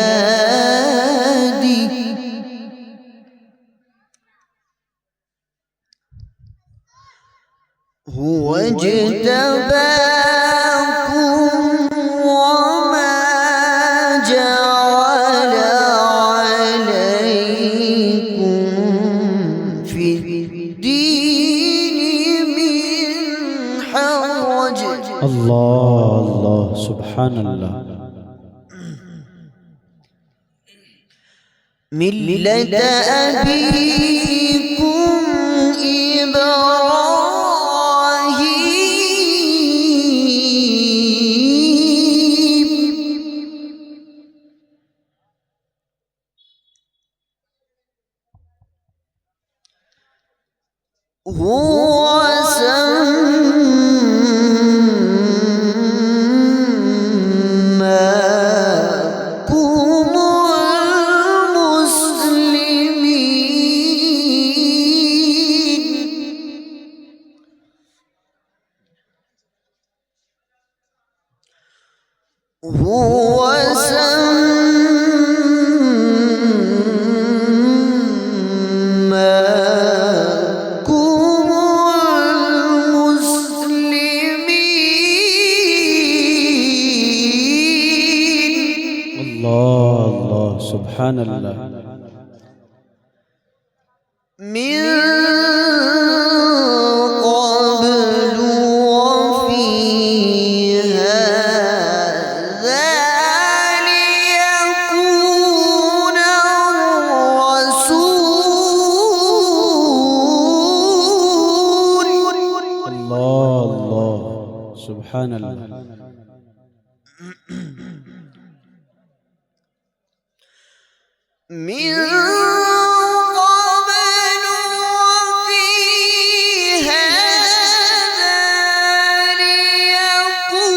جهادي هو اجتباكم وما جعل عليكم في الدين من حرج. الله الله سبحان الله. ملة أبيكم إبراهيم هو هو سماكم المسلمين. الله الله سبحان الله. من قبل وفي هذا ليكون الرسول. الله الله سبحان الله. من قبل وفي هذا ليكون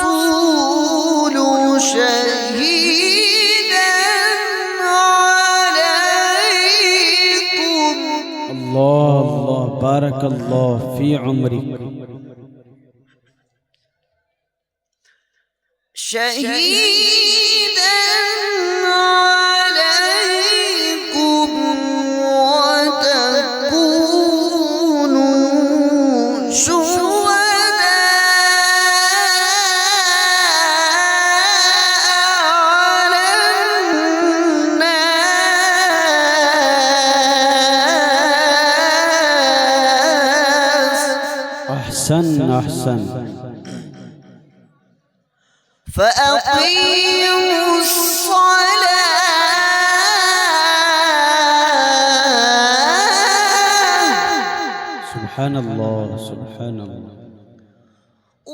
الرسول شهيدا عليكم. الله الله بارك الله في عمرك. شهيدا عليكم وتكونوا شهداء على الناس. أحسن أحسن. فأقيموا الصلاة سبحان الله سبحان الله.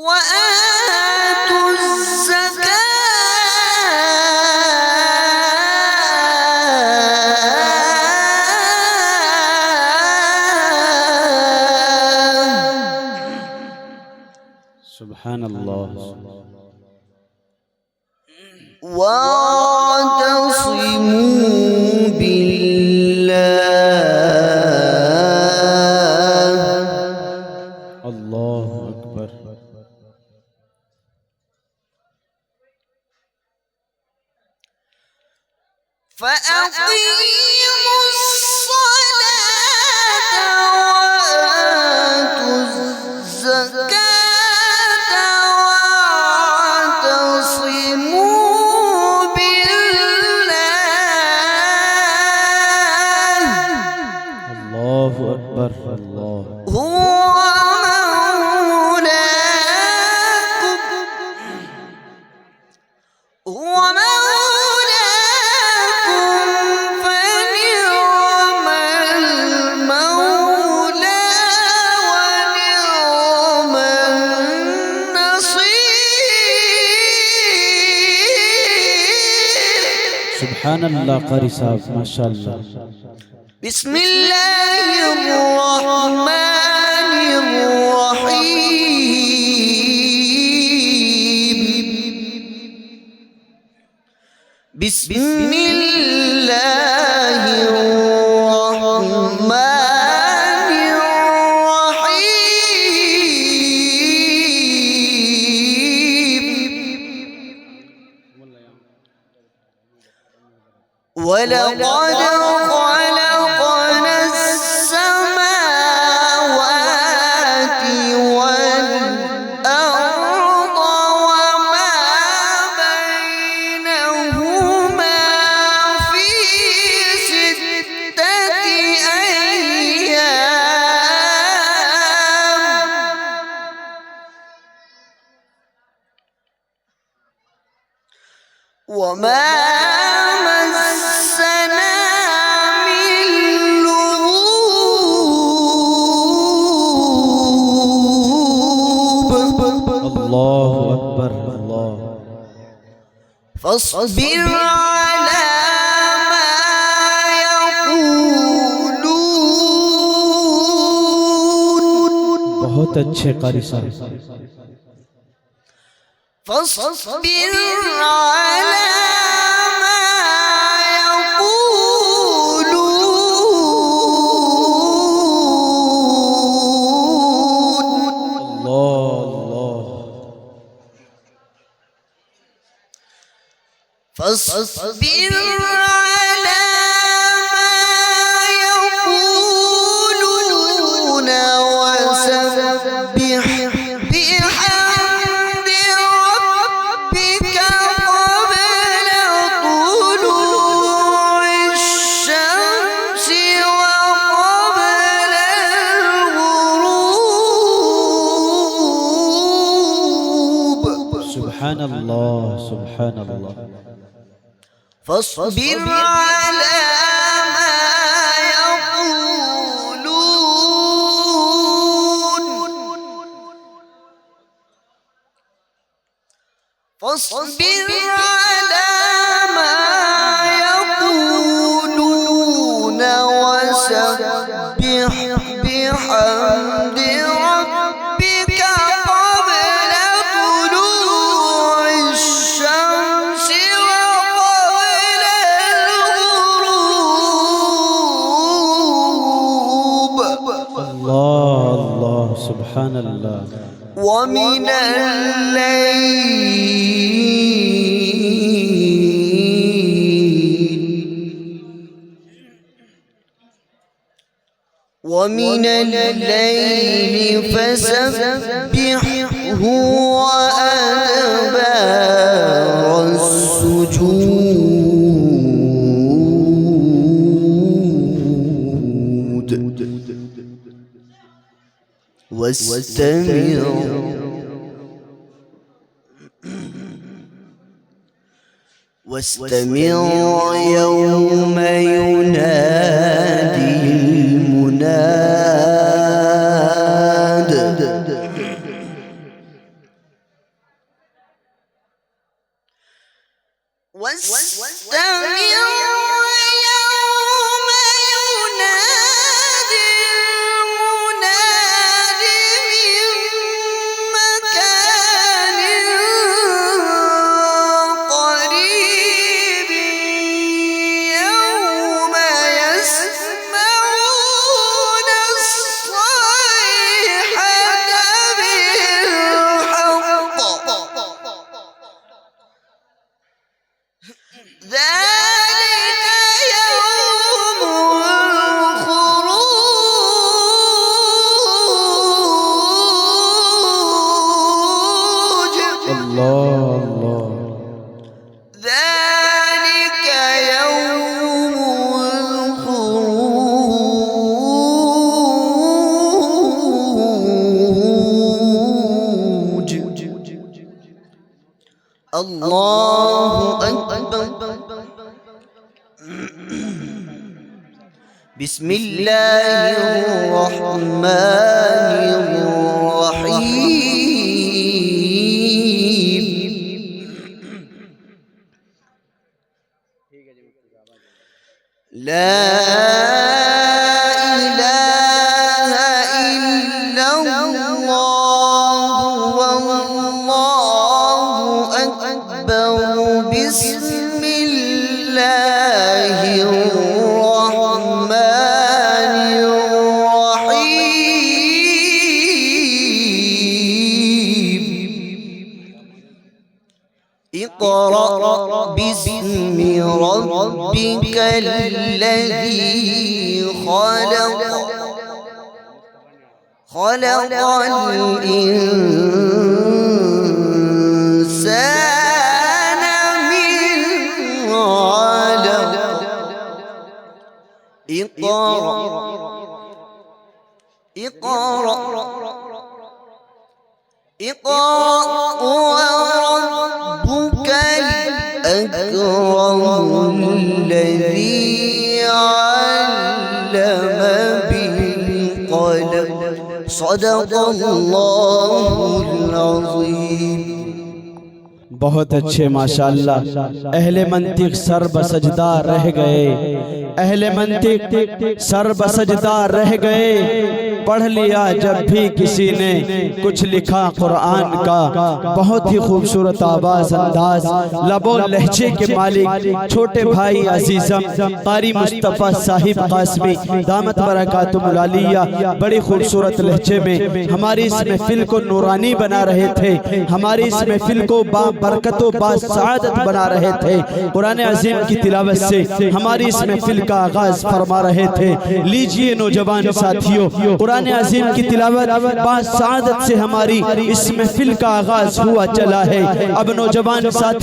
وآتوا الزكاة سبحان الله. واعتصموا بالله. الله أكبر. فأقيموا الصلاة وآتوا الزكاة الله أكبر. الله هو مولاكم هو مولاكم فنعم المولى ونعم النصير. سبحان الله. قاري صاحب ما شاء الله. بسم الله الرحمن الرحيم. بسم الله الرحمن الرحيم. خلقنا السماوات والأرض وما بينهما في 6 أيام وما مسنا من لغوب. الله أكبر. الله. فاصبر على ما يقولون. बहुत अच्छे कारी साहब. فاصبر على ما يقولون. الله الله. فاصبر على ما يقولون وسبح بحمد ربك قبل طلوع الشمس وقبل الغروب. سبحان الله سبحان الله. فاصبر على ما يقولون. فاصبر على ما يقولون وسبح بحمد ربك قبل طلوع الشمس وقبل الغروب. الله الله سبحان الله. ومن الليل فسبحه وأدبار السجود واستمع يوم ينادي المناد. واستمع يوم ينادي المناد من مكان قريب يوم يسمعون الصيحة بالحق. ذلك يوم الخروج. الله الله. ذلك يوم الخروج. الله أكبر. بسم الله الرحمن الرحيم. لا إله إلا الله والله أكبر. بسم الله الرحمن الرحيم. الذي خلق الإنسان من علق. اقرأ وربك الأكرم الذي علم بالقلم. صدق الله العظيم. बहुत अच्छे माशाअल्लाह। अहले मंतिक सर बसजदा रह गए, अहले मंतिक सर बसजदा रह गए। पढ़ लिया जब भी किसी ने कुछ लिखा कुरान का। बहुत ही खूबसूरत आवाज अंदाज लबो लहजे के मालिक छोटे भाई अजीजम कारी मुस्तफ़ा साहिब कासमी दामत बरकातुहुल आलिया बड़ी खूबसूरत लहजे में हमारी इस महफिल को नूरानी बना रहे थे, हमारी इस महफिल को बरकतो बासआदत बना रहे थे। कुरान अजीम की तिलावत से हमारी इस महफिल का आगाज फरमा रहे थे। लीजिए नौजवान साथियों, कुरान अजीम की तिलावत बासआदत से हमारी इस महफिल का आगाज हुआ चला है। अब नौजवान साथी